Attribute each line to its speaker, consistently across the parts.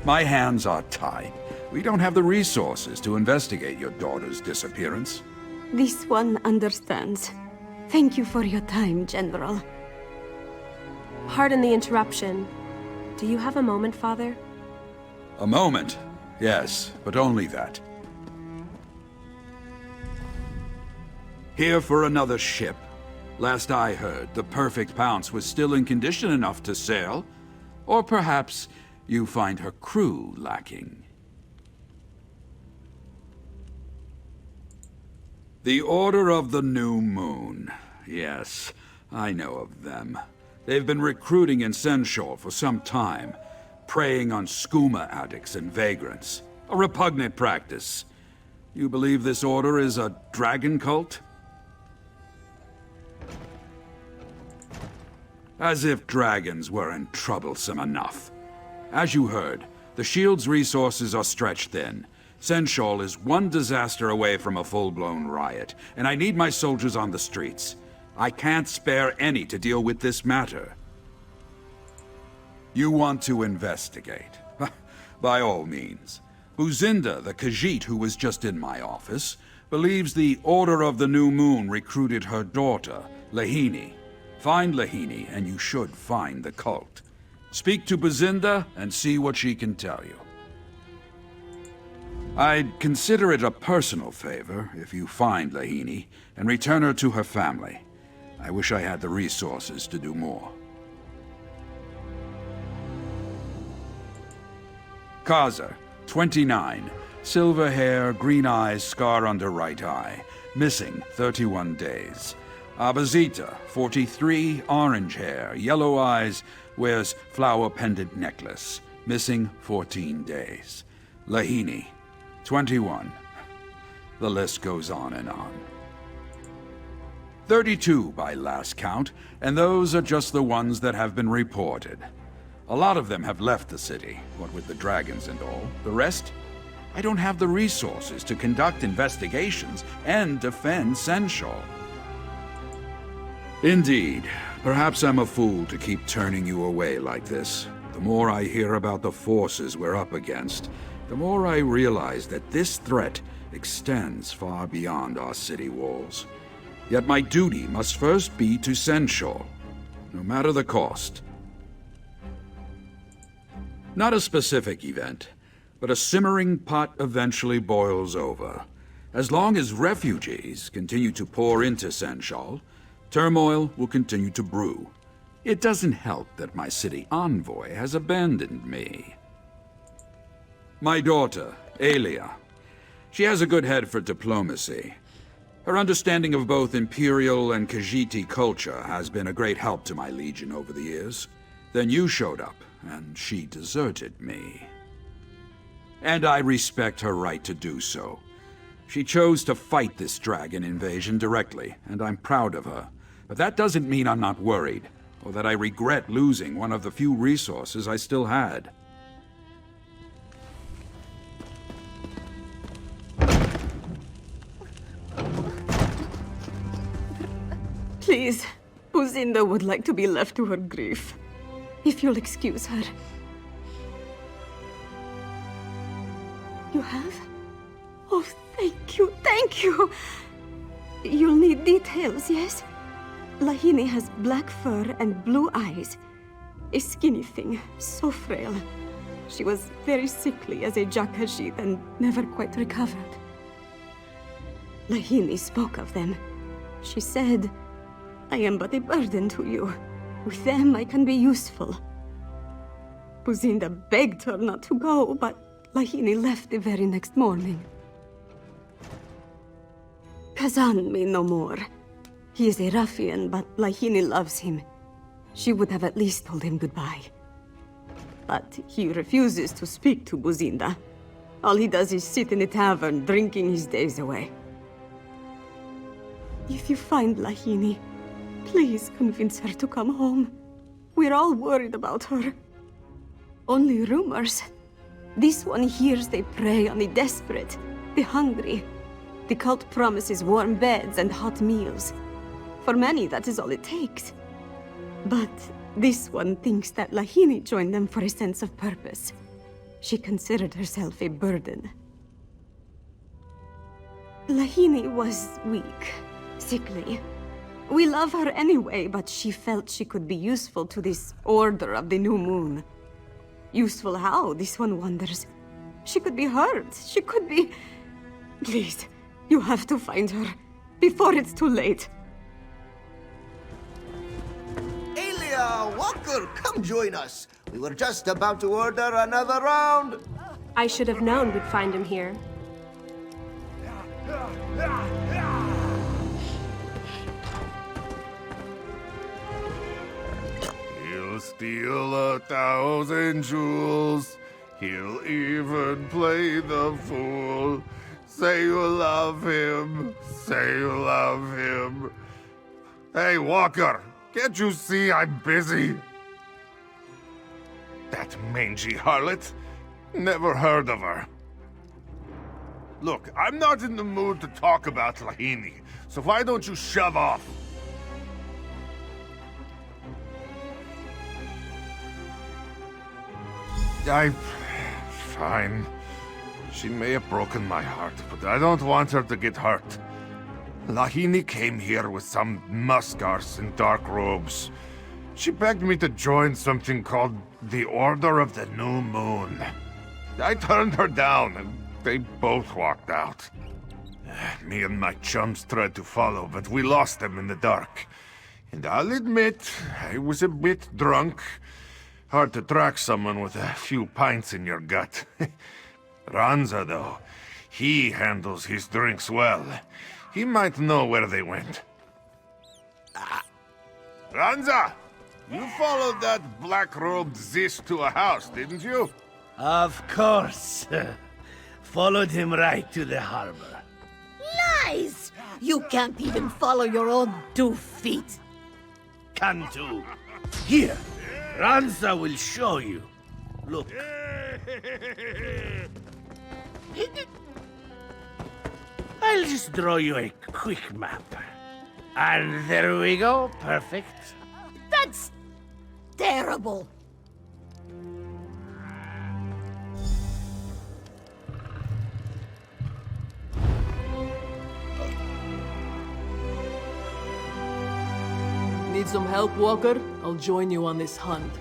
Speaker 1: My hands are tied. We don't have the resources to investigate your daughter's disappearance.
Speaker 2: This one understands. Thank you for your time, General.
Speaker 3: Pardon the interruption. Do you have a moment, Father?
Speaker 1: A moment? Yes, but only that. Here for another ship. Last I heard, the Perfect Pounce was still in condition enough to sail. Or perhaps you find her crew lacking. The Order of the New Moon. Yes, I know of them. They've been recruiting in Senshal for some time, preying on skooma addicts and vagrants. A repugnant practice. You believe this order is a dragon cult? As if dragons weren't troublesome enough. As you heard, the Shield's resources are stretched thin. Senshal is one disaster away from a full-blown riot, and I need my soldiers on the streets. I can't spare any to deal with this matter. You want to investigate? By all means. Buzinda, the Khajiit who was just in my office, believes the Order of the New Moon recruited her daughter, Lahani. Find Lahani, and you should find the cult. Speak to Buzinda and see what she can tell you. I'd consider it a personal favor if you find Lahani and return her to her family. I wish I had the resources to do more. Kaza, 29. Silver hair, green eyes, scar under right eye. Missing 31 days. Abazita, 43. Orange hair, yellow eyes, wears flower pendant necklace. Missing 14 days. Lahani, 21. The list goes on and on. 32 by last count, and those are just the ones that have been reported. A lot of them have left the city, what with the dragons and all. The rest? I don't have the resources to conduct investigations and defend Senshal. Indeed. Perhaps I'm a fool to keep turning you away like this. The more I hear about the forces we're up against, the more I realize that this threat extends far beyond our city walls. Yet my duty must first be to Senshal, no matter the cost. Not a specific event, but a simmering pot eventually boils over. As long as refugees continue to pour into Senshal, turmoil will continue to brew. It doesn't help that my city envoy has abandoned me. My daughter, Aelia. She has a good head for diplomacy. Her understanding of both Imperial and Khajiiti culture has been a great help to my legion over the years. Then you showed up, and she deserted me. And I respect her right to do so. She chose to fight this dragon invasion directly, and I'm proud of her. But that doesn't mean I'm not worried, or that I regret losing one of the few resources I still had.
Speaker 2: Please, Buzinda would like to be left to her grief. If you'll excuse her. You have? Oh, thank you, thank you! You'll need details, yes? Lahani has black fur and blue eyes. A skinny thing, so frail. She was very sickly as a Khajiit and never quite recovered. Lahani spoke of them. She said, I am but a burden to you. With them, I can be useful. Buzinda begged her not to go, but Lahani left the very next morning. Kazan may know more. He is a ruffian, but Lahani loves him. She would have at least told him goodbye. But he refuses to speak to Buzinda. All he does is sit in the tavern, drinking his days away. If you find Lahani, please convince her to come home. We're all worried about her. Only rumors. This one hears they prey on the desperate, the hungry. The cult promises warm beds and hot meals. For many, that is all it takes. But this one thinks that Lahani joined them for a sense of purpose. she considered herself a burden. Lahani was weak, sickly. We love her anyway, but she felt she could be useful to this Order of the New Moon. Useful how, this one wonders. She could be hurt, she could be... Please, you have to find her, before it's too late.
Speaker 4: Alia, Walker, come join us. We were just about to order another round.
Speaker 3: I should have known we'd find him here.
Speaker 5: He'll steal 1,000 jewels. He'll even play the fool. Say you love him. Say you love him. Hey, Walker, can't you see I'm busy? That mangy harlot? Never heard of her. Look, I'm not in the mood to talk about Lahani, so why don't you shove off? Fine. She may have broken my heart, but I don't want her to get hurt. Lahani came here with some muskars in dark robes. She begged me to join something called the Order of the New Moon. I turned her down, and they both walked out. Me and my chums tried to follow, but we lost them in the dark. And I'll admit, I was a bit drunk. Hard to track someone with a few pints in your gut. Ranza, though, he handles his drinks well. He might know where they went. Ranza! You followed that black-robed Zish to a house, didn't you?
Speaker 6: Of course. Followed him right to the harbor.
Speaker 7: Lies! You can't even follow your own 2 feet.
Speaker 6: Cantu. Here, Ranza will show you. Look. I'll just draw you a quick map. And there we go. Perfect.
Speaker 7: That's terrible.
Speaker 8: Need some help, Walker? I'll join you on this hunt.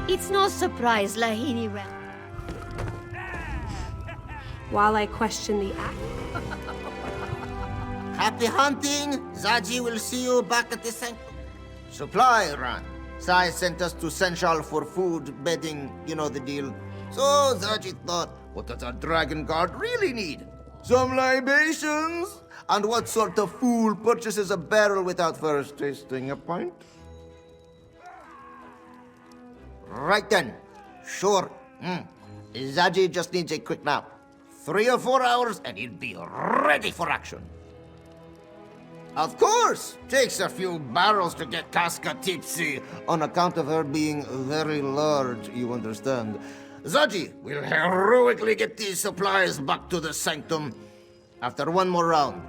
Speaker 7: It's no surprise Lahani ran.
Speaker 3: While I question the act.
Speaker 4: Happy hunting! Zaji will see you back at the sanctum. Supply run. Sai sent us to Senshal for food, bedding, you know the deal. So Zaji thought, what does a Dragonguard really need? Some libations! And what sort of fool purchases a barrel without first tasting a pint? Right then. Sure. Zaji just needs a quick nap. 3 or 4 hours and he'll be ready for action. Of course! Takes a few barrels to get Casca tipsy, on account of her being very large, you understand. Zaji will heroically get these supplies back to the sanctum after one more round.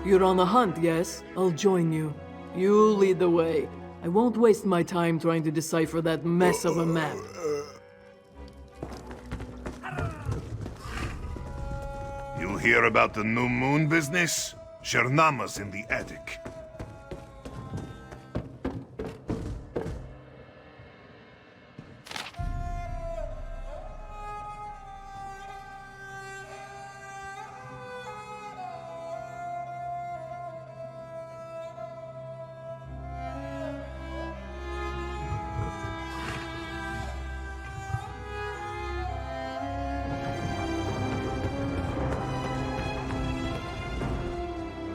Speaker 8: You're on the hunt, yes? I'll join you. You lead the way. I won't waste my time trying to decipher that mess of a map.
Speaker 5: You hear about the new moon business? Shernama's in the attic.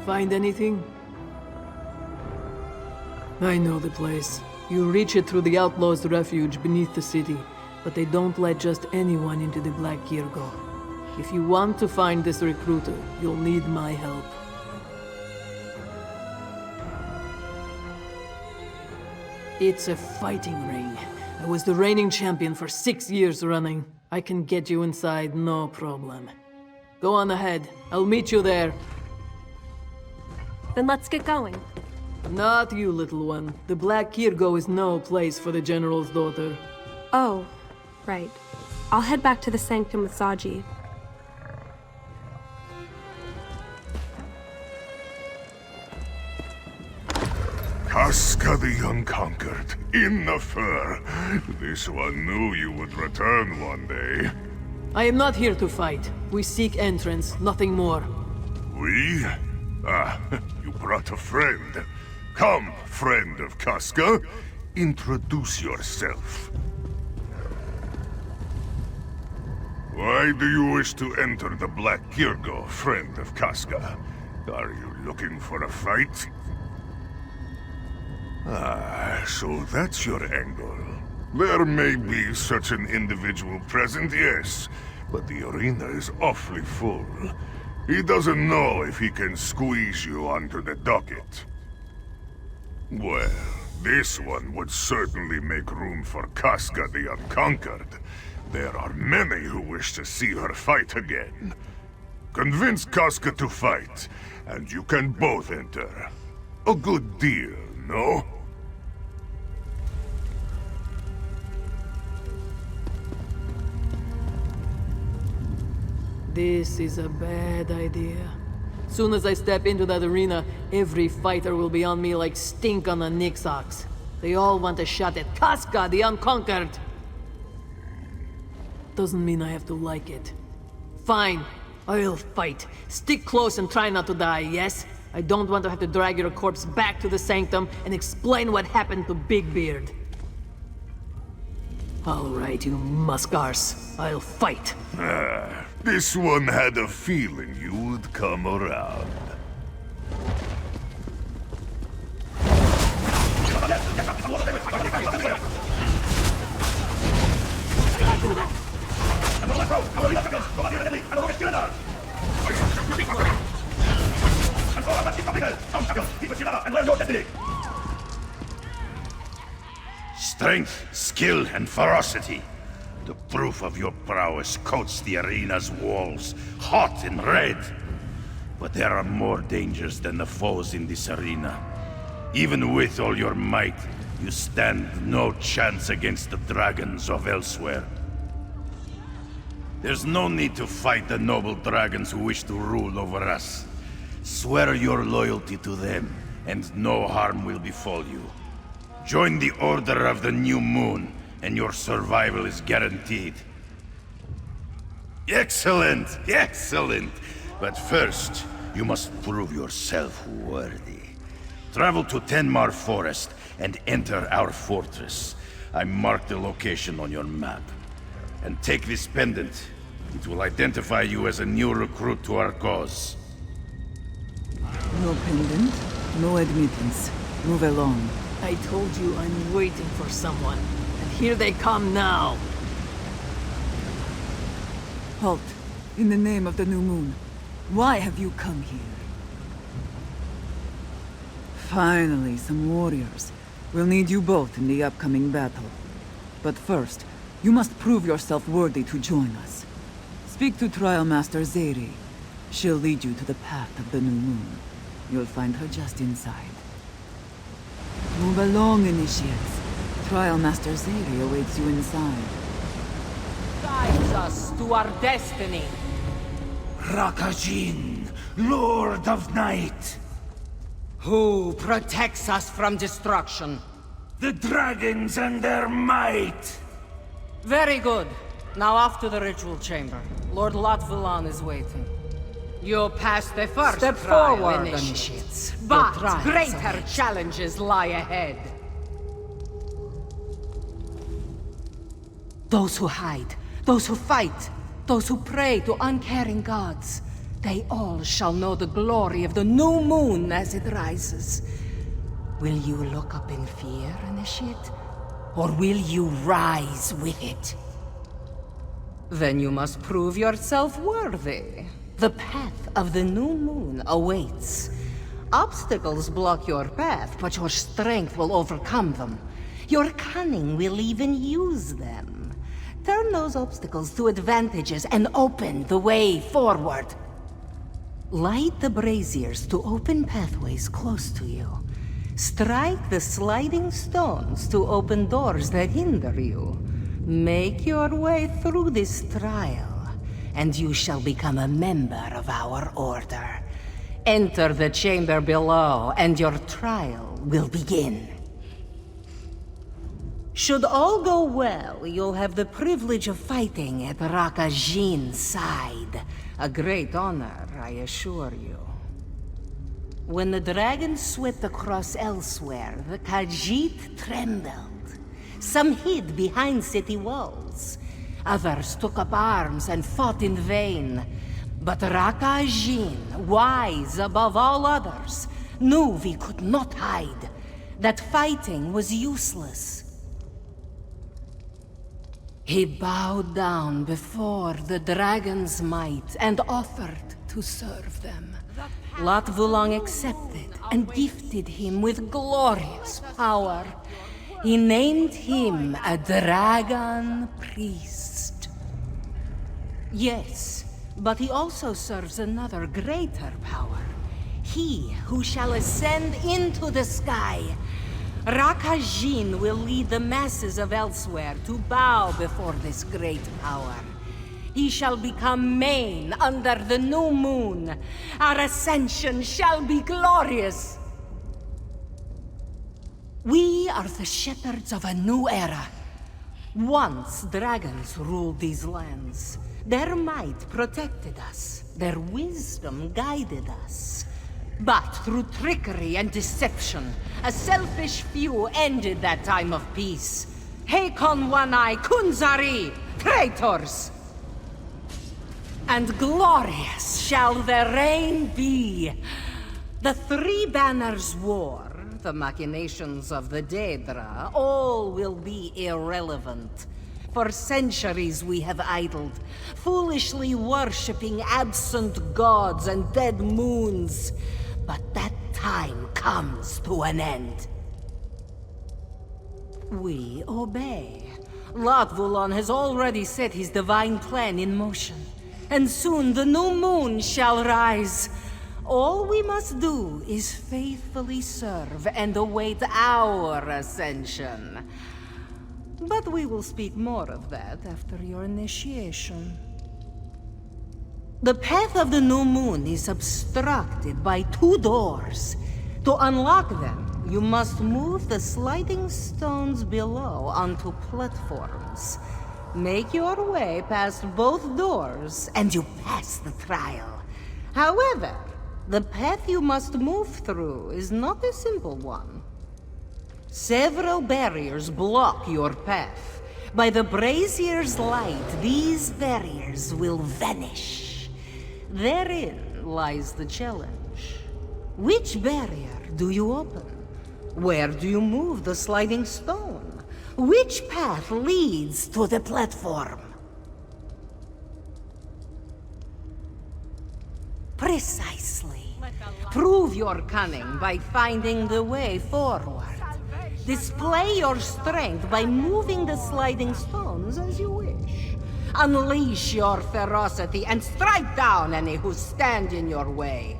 Speaker 8: Find anything? I know the place. You reach it through the Outlaws' refuge beneath the city, but they don't let just anyone into the Black Kirgo. If you want to find this recruiter, you'll need my help. It's a fighting ring. I was the reigning champion for 6 years running. I can get you inside, no problem. Go on ahead. I'll meet you there.
Speaker 3: Then let's get going.
Speaker 8: Not you, little one. The Black Kirgo is no place for the General's daughter.
Speaker 3: Oh, right. I'll head back to the sanctum with Zaji.
Speaker 5: Casca the Unconquered, in the fur. This one knew you would return one day.
Speaker 8: I am not here to fight. We seek entrance, nothing more.
Speaker 5: We? Ah, you brought a friend. Come, friend of Casca. Introduce yourself. Why do you wish to enter the Black Kirgo, friend of Casca? Are you looking for a fight? Ah, so that's your angle. There may be such an individual present, yes, but the arena is awfully full. He doesn't know if he can squeeze you onto the docket. Well, this one would certainly make room for Casca the Unconquered. There are many who wish to see her fight again. Convince Casca to fight, and you can both enter. A good deal, no?
Speaker 8: This is a bad idea. Soon as I step into that arena, every fighter will be on me like stink on a Nix ox. They all want a shot at Casca the Unconquered. Doesn't mean I have to like it. Fine, I'll fight. Stick close and try not to die, yes? I don't want to have to drag your corpse back to the sanctum and explain what happened to Big Beard. All right, you muskars. I'll fight.
Speaker 5: This one had a feeling you would come around.
Speaker 6: Strength, skill, and ferocity. The proof of your prowess coats the arena's walls, hot and red. But there are more dangers than the foes in this arena. Even with all your might, you stand no chance against the dragons of elsewhere. There's no need to fight the noble dragons who wish to rule over us. Swear your loyalty to them, and no harm will befall you. Join the Order of the New Moon, and your survival is guaranteed. Excellent! Excellent! But first, you must prove yourself worthy. Travel to Tenmar Forest and enter our fortress. I marked the location on your map. And take this pendant. It will identify you as a new recruit to our cause.
Speaker 9: No pendant, no admittance. Move along.
Speaker 8: I told you I'm waiting for someone. And here they come now.
Speaker 9: Halt. In the name of the new moon. Why have you come here? Finally, some warriors. We'll need you both in the upcoming battle. But first, you must prove yourself worthy to join us. Speak to Trial Master Zeri. She'll lead you to the path of the new moon. You'll find her just inside. Move along, initiates. Trial Master Zeri awaits you inside.
Speaker 10: Guides us to our destiny.
Speaker 6: Rakajin, Lord of Night.
Speaker 10: Who protects us from destruction?
Speaker 6: The dragons and their might.
Speaker 10: Very good. Now off to the ritual chamber. Lord Latvilan is waiting. You passed the first
Speaker 7: Step
Speaker 10: trial,
Speaker 7: forward,
Speaker 10: initiates.
Speaker 7: Your
Speaker 10: But
Speaker 7: trials
Speaker 10: greater
Speaker 7: ahead.
Speaker 10: challenges lie ahead. Those who hide, those who fight, those who pray to uncaring gods, they all shall know the glory of the new moon as it rises. Will you look up in fear, initiate? Or will you rise with it? Then you must prove yourself worthy. The path of the new moon awaits. Obstacles block your path, but your strength will overcome them. Your cunning will even use them. Turn those obstacles to advantages and open the way forward. Light the braziers to open pathways close to you. Strike the sliding stones to open doors that hinder you. Make your way through this trial, and you shall become a member of our order. Enter the chamber below, and your trial will begin. Should all go well, you'll have the privilege of fighting at Rakajin's side. A great honor, I assure you. When the dragons swept across elsewhere, the Khajiit trembled. Some hid behind city walls. Others took up arms and fought in vain. But Rakajin, wise above all others, knew we could not hide, that fighting was useless. He bowed down before the dragon's might and offered to serve them. Lat Wulong accepted and gifted him with glorious power. He named him a dragon priest. Yes, but he also serves another greater power. He who shall ascend into the sky. Rakajin will lead the masses of elsewhere to bow before this great power. He shall become main under the new moon. Our ascension shall be glorious. We are the shepherds of a new era. Once dragons ruled these lands. Their might protected us. Their wisdom guided us. But through trickery and deception, a selfish few ended that time of peace. Hakon One-Eye, Kunzari, traitors! And glorious shall their reign be. The Three Banners War, the machinations of the Daedra, all will be irrelevant. For centuries we have idled, foolishly worshipping absent gods and dead moons. But that time comes to an end. We obey. Lat Wulong has already set his divine plan in motion. And soon the new moon shall rise. All we must do is faithfully serve and await our ascension. But we will speak more of that after your initiation. The path of the new moon is obstructed by 2 doors. To unlock them, you must move the sliding stones below onto platforms. Make your way past both doors, and you pass the trial. However, the path you must move through is not a simple one. Several barriers block your path. By the brazier's light, these barriers will vanish. Therein lies the challenge. Which barrier do you open? Where do you move the sliding stone? Which path leads to the platform? Precisely. Prove your cunning by finding the way forward. Display your strength by moving the sliding stones as you wish. Unleash your ferocity and strike down any who stand in your way.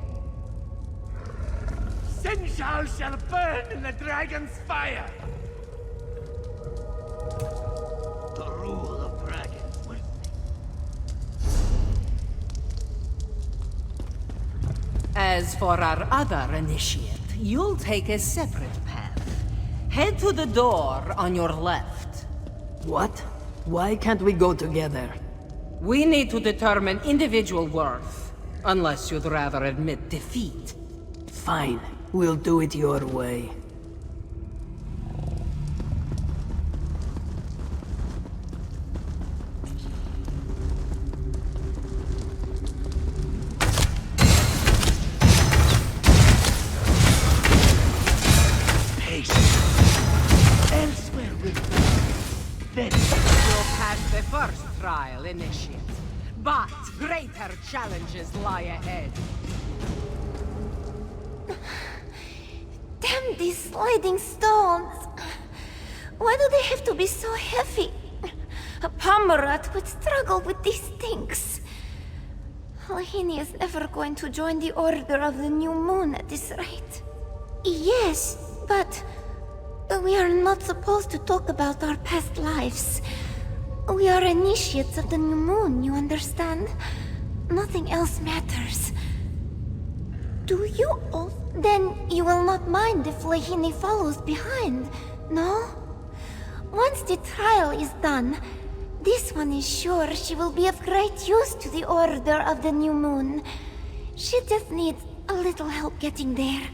Speaker 11: Sinshal shall burn in the dragon's fire! The rule of dragons with me.
Speaker 10: As for our other initiate, you'll take a separate path. Head to the door on your left.
Speaker 8: What? Why can't we go together?
Speaker 10: We need to determine individual worth, unless you'd rather admit defeat.
Speaker 8: Fine. We'll do it your way.
Speaker 11: Elsewhere with me. Then
Speaker 10: You'll pass the first trial, initiate. But greater challenges lie ahead.
Speaker 2: Damn these sliding stones! Why do they have to be so heavy? A Pomerat would struggle with these things.
Speaker 12: Lahani is never going to join the Order of the New Moon at this rate. Yes, but we are not supposed to talk about our past lives. We are initiates of the New Moon, you understand? Nothing else matters. Do you all? Then you will not mind if Lahani follows behind, no? Once the trial is done, this one is sure she will be of great use to the Order of the New Moon. She just needs a little help getting there.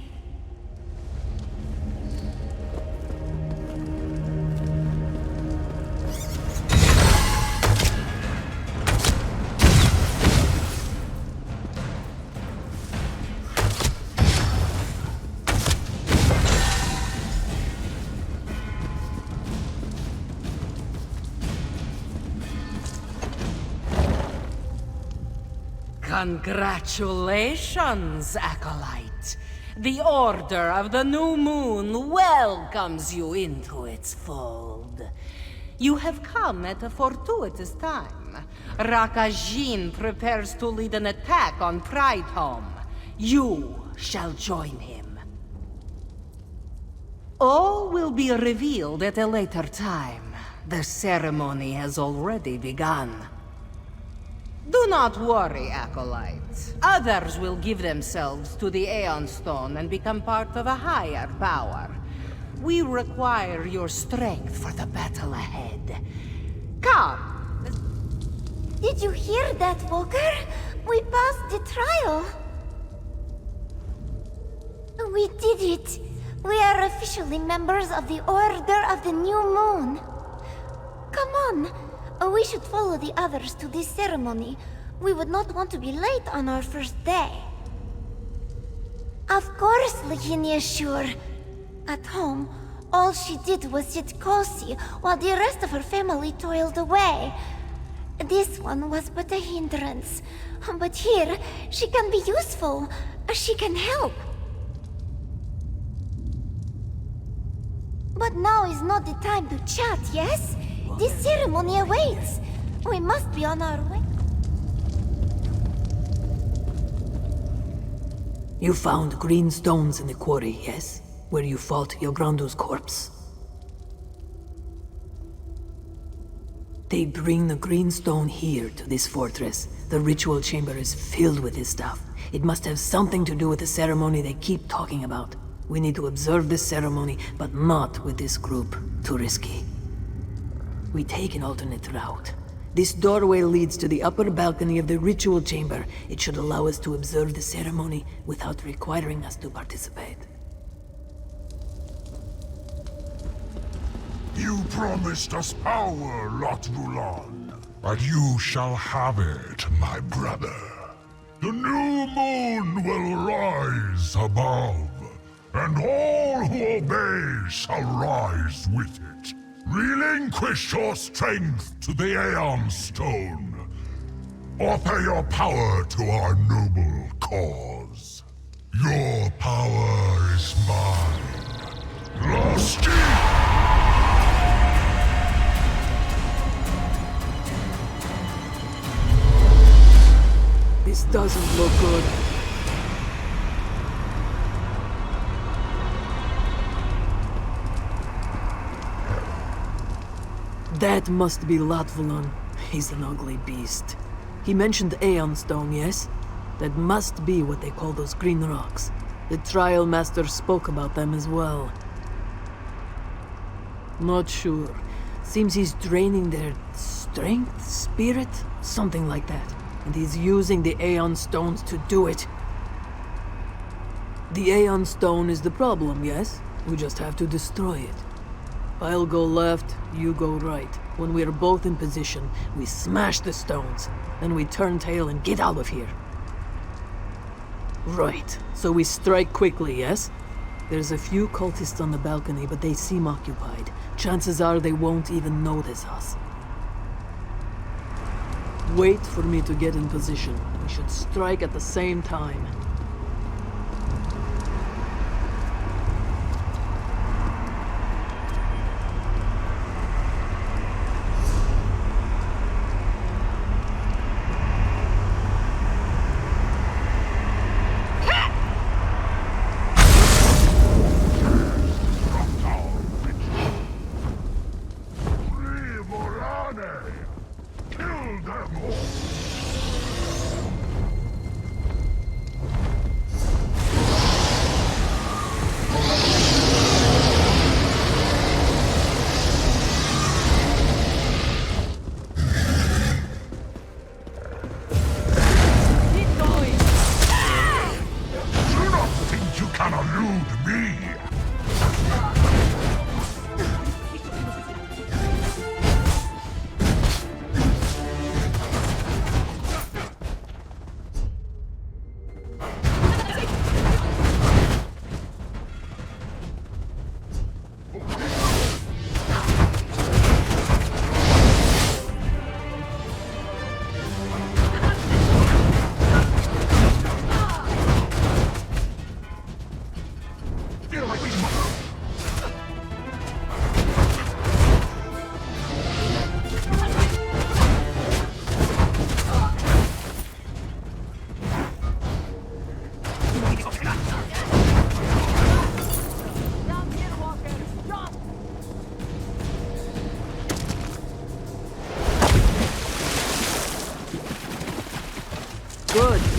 Speaker 10: Congratulations, Acolyte. The Order of the New Moon welcomes you into its fold. You have come at a fortuitous time. Rakajin prepares to lead an attack on Pride Home. You shall join him. All will be revealed at a later time. The ceremony has already begun. Do not worry, Acolyte. Others will give themselves to the Aeon Stone and become part of a higher power. We require your strength for the battle ahead. Come!
Speaker 12: Did you hear that, Walker? We passed the trial. We did it. We are officially members of the Order of the New Moon. Come on. We should follow the others to this ceremony. We would not want to be late on our first day. Of course, Lahani is sure. At home, all she did was sit cozy while the rest of her family toiled away. This one was but a hindrance. But here, she can be useful. She can help. But now is not the time to chat, yes? This ceremony awaits. We must be on our way.
Speaker 8: You found green stones in the quarry, yes? Where you fought Yograndu's corpse. They bring the green stone here to this fortress. The ritual chamber is filled with this stuff. It must have something to do with the ceremony they keep talking about. We need to observe this ceremony, but not with this group. Too risky. We take an alternate route. This doorway leads to the upper balcony of the ritual chamber. It should allow us to observe the ceremony without requiring us to participate.
Speaker 13: You promised us power, Lot Vulan. But you shall have it, my brother. The new moon will rise above, and all who obey shall rise with it. Relinquish your strength to the Aeon Stone. Offer your power to our noble cause. Your power is mine. Lost
Speaker 8: This doesn't look good. That must be Latvalon. He's an ugly beast. He mentioned Aeon Stone, yes? That must be what they call those green rocks. The Trial Master spoke about them as well. Not sure. Seems he's draining their strength, spirit, something like that. And he's using the Aeon Stones to do it. The Aeon Stone is the problem, yes? We just have to destroy it. I'll go left, you go right. When we're both in position, we smash the stones. Then we turn tail and get out of here. Right, so we strike quickly, yes? There's a few cultists on the balcony, but they seem occupied. Chances are they won't even notice us. Wait for me to get in position. We should strike at the same time.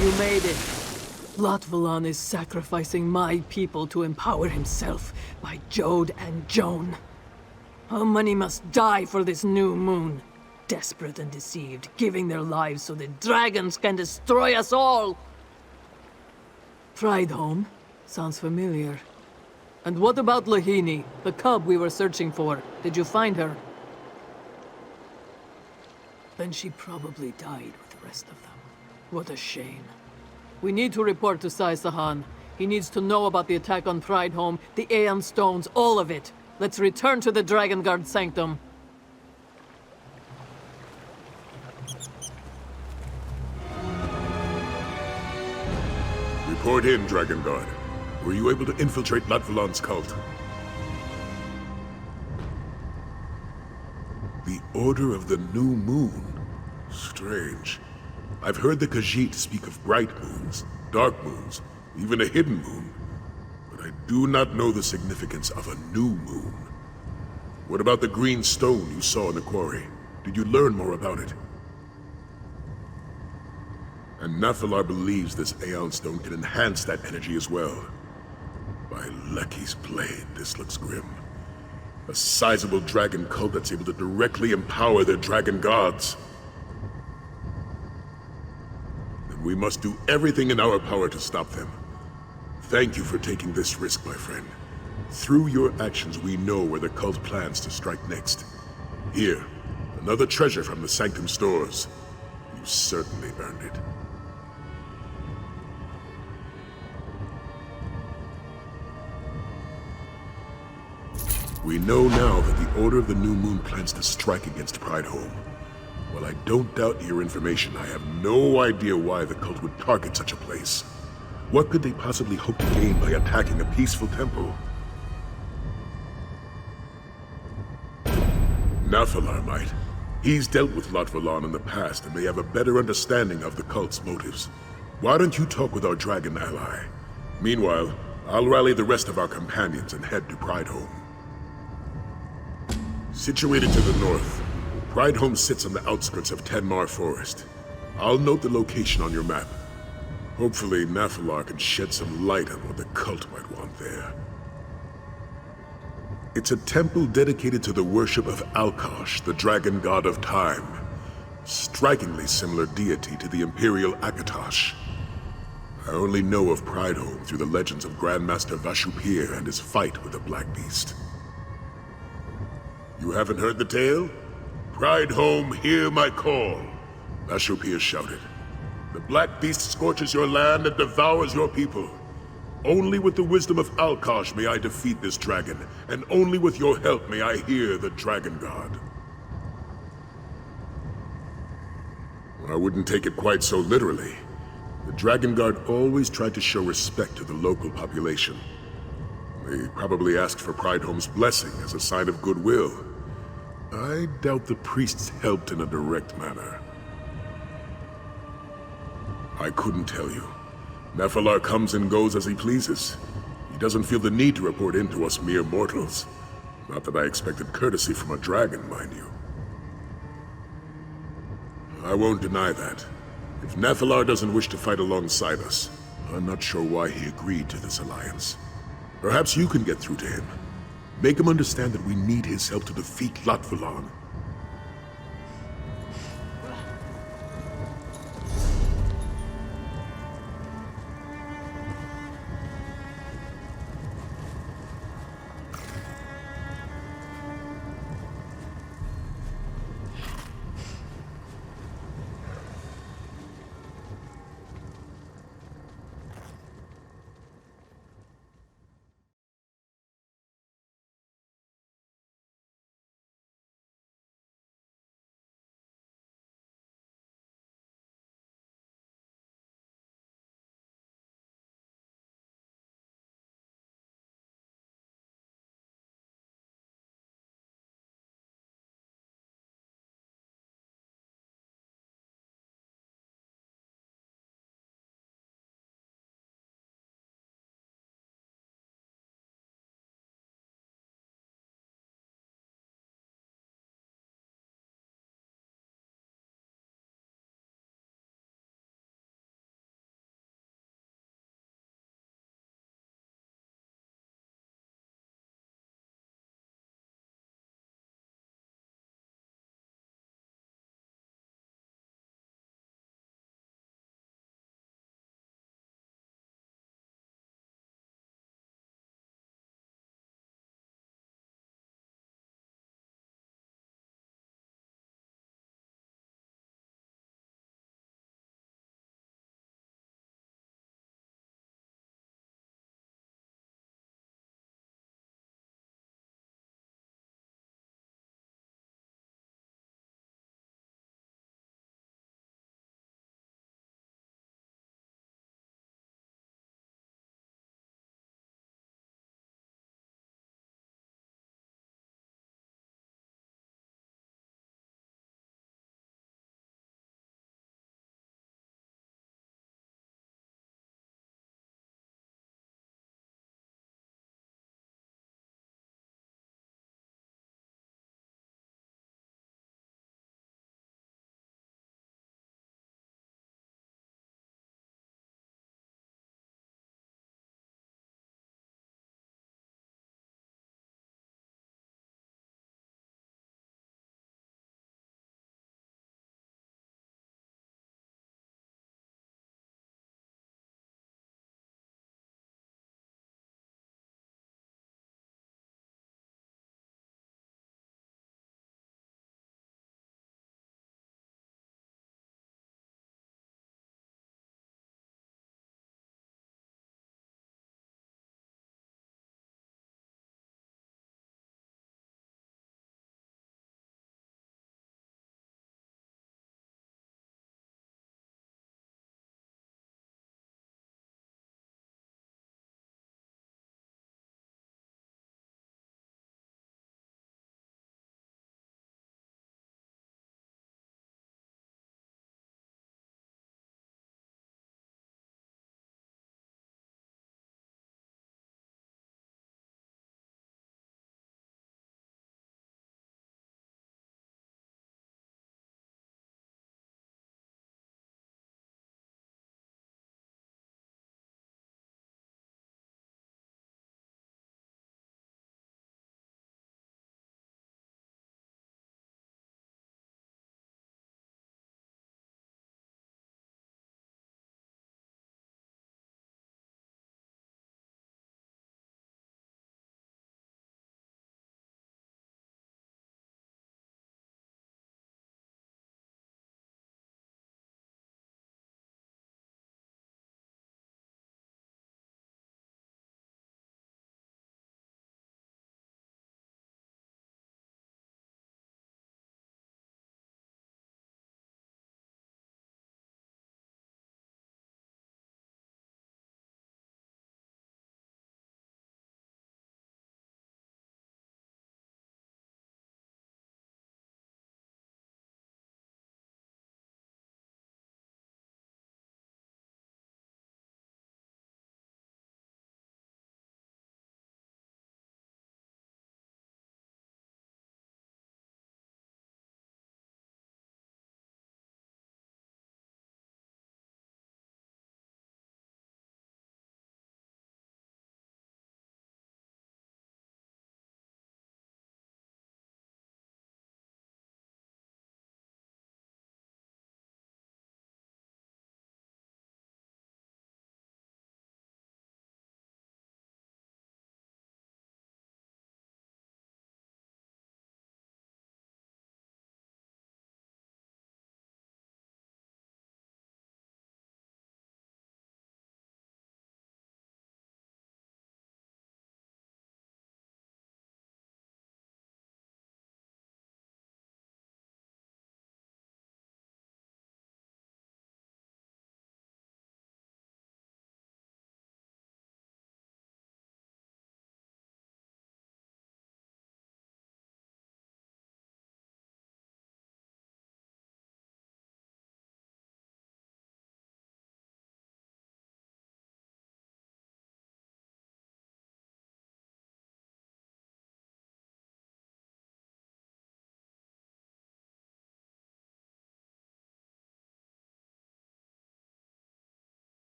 Speaker 8: You made it. Latvalan is sacrificing my people to empower himself by Jode and Joan. How many must die for this new moon? Desperate and deceived, giving their lives so the dragons can destroy us all! Prideholm? Sounds familiar. And what about Lahani, the cub we were searching for? Did you find her? Then she probably died with the rest of them. What a shame. We need to report to Sai Sahan. He needs to know about the attack on Prideholm, the Aeon Stones, all of it. Let's return to the Dragonguard sanctum.
Speaker 14: Report in, Dragonguard. Were you able to infiltrate Latvalan's cult? The Order of the New Moon? Strange. I've heard the Khajiit speak of bright moons, dark moons, even a hidden moon. But I do not know the significance of a new moon. What about the green stone you saw in the quarry? Did you learn more about it? And Nathalar believes this Aeon Stone can enhance that energy as well. By Lucky's blade, this looks grim. A sizable dragon cult that's able to directly empower their dragon gods. Then we must do everything in our power to stop them. Thank you for taking this risk, my friend. Through your actions, we know where the cult plans to strike next. Here, another treasure from the Sanctum stores. You certainly earned it. We know now that the Order of the New Moon plans to strike against Prideholm. While I don't doubt your information, I have no idea why the cult would target such a place. What could they possibly hope to gain by attacking a peaceful temple? Nathalar might. He's dealt with Latvalan in the past and may have a better understanding of the cult's motives. Why don't you talk with our dragon ally? Meanwhile, I'll rally the rest of our companions and head to Prideholm. Situated to the north, Prideholm sits on the outskirts of Tenmar Forest. I'll note the location on your map. Hopefully, Nathalar can shed some light on what the cult might want there. It's a temple dedicated to the worship of Alkosh, the dragon god of time. Strikingly similar deity to the Imperial Akatosh. I only know of Prideholm through the legends of Grandmaster Vashupir and his fight with the Black Beast. You haven't heard the tale? Prideholm, hear my call, Vashupir shouted. The Black Beast scorches your land and devours your people. Only with the wisdom of Alkosh may I defeat this dragon, and only with your help may I hear the Dragon God. I wouldn't take it quite so literally. The Dragon Guard always tried to show respect to the local population. They probably asked for Prideholm's blessing as a sign of goodwill. I doubt the priests helped in a direct manner. I couldn't tell you. Nathalar comes and goes as he pleases. He doesn't feel the need to report in to us mere mortals. Not that I expected courtesy from a dragon, mind you. I won't deny that. If Nathalar doesn't wish to fight alongside us, I'm not sure why he agreed to this alliance. Perhaps you can get through to him. Make him understand that we need his help to defeat Latvalan.